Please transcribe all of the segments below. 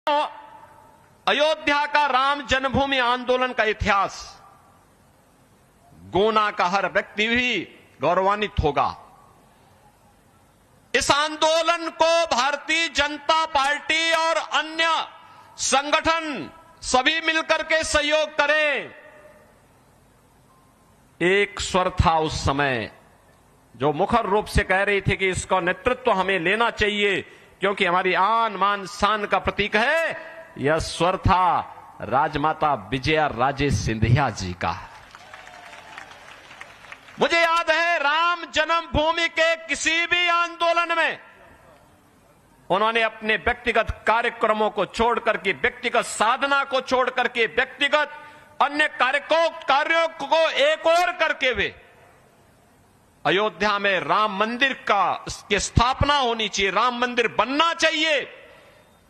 अयोध्या का राम जन्मभूमि आंदोलन का इतिहास गोना का हर व्यक्ति भी गौरवान्वित होगा। इस आंदोलन को भारतीय जनता पार्टी और अन्य संगठन सभी मिलकर के सहयोग करें। एक स्वर था उस समय जो मुखर रूप से कह रही थी कि इसका नेतृत्व हमें लेना चाहिए क्योंकि हमारी आन मान शान का प्रतीक है। यह स्वर था राजमाता विजया राजे सिंधिया जी का। मुझे याद है राम जन्मभूमि के किसी भी आंदोलन में उन्होंने अपने व्यक्तिगत कार्यक्रमों को छोड़ करके, व्यक्तिगत साधना को छोड़ करके, व्यक्तिगत अन्य कार्यों को एक और करके वे अयोध्या में राम मंदिर की स्थापना होनी चाहिए, राम मंदिर बनना चाहिए।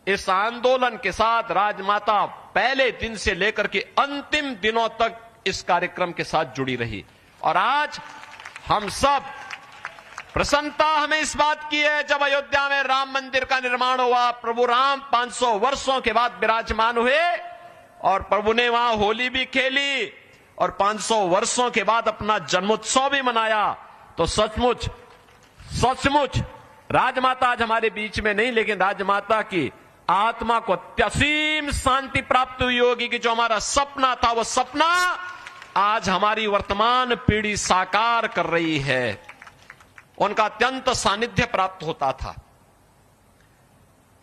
इस आंदोलन के साथ राजमाता पहले दिन से लेकर के अंतिम दिनों तक इस कार्यक्रम के साथ जुड़ी रही। और आज हम सब प्रसन्नता हमें इस बात की है जब अयोध्या में राम मंदिर का निर्माण हुआ, प्रभु राम 500 वर्षों के बाद विराजमान हुए और प्रभु ने वहां होली भी खेली और 500 वर्षों के बाद अपना जन्मोत्सव भी मनाया। तो सचमुच सचमुच राजमाता आज हमारे बीच में नहीं, लेकिन राजमाता की आत्मा को असीम शांति प्राप्त हुई होगी कि जो हमारा सपना था वो सपना आज हमारी वर्तमान पीढ़ी साकार कर रही है। उनका अत्यंत सानिध्य प्राप्त होता था।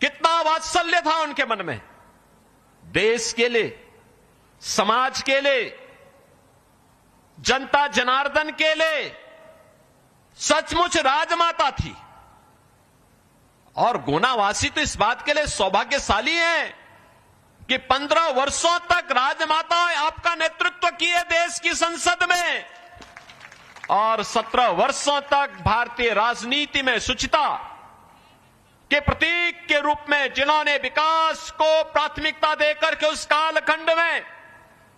कितना वात्सल्य था उनके मन में, देश के लिए, समाज के लिए, जनता जनार्दन के लिए। सचमुच राजमाता थी। और गोनावासी तो इस बात के लिए सौभाग्यशाली हैं कि 15 वर्षों तक राजमाता आपका नेतृत्व किए देश की संसद में और 17 वर्षों तक भारतीय राजनीति में शुचिता के प्रतीक के रूप में जिन्होंने विकास को प्राथमिकता देकर के उस कालखंड में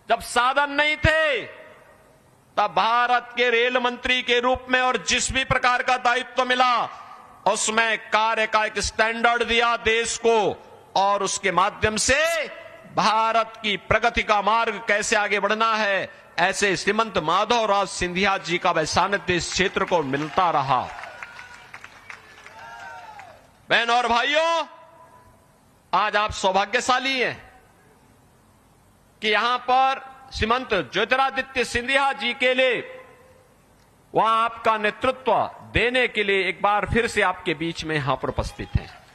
जब साधन नहीं थे तब भारत के रेल मंत्री के रूप में और जिस भी प्रकार का दायित्व मिला उसमें कार्य का एक स्टैंडर्ड दिया देश को और उसके माध्यम से भारत की प्रगति का मार्ग कैसे आगे बढ़ना है, ऐसे श्रीमंत माधवराव सिंधिया जी का सानिध्य इस क्षेत्र को मिलता रहा। बहनों और भाइयों, आज आप सौभाग्यशाली हैं कि यहां पर श्रीमंत ज्योतिरादित्य सिंधिया जी के लिए वहां आपका नेतृत्व देने के लिए एक बार फिर से आपके बीच में यहां पर उपस्थित हैं।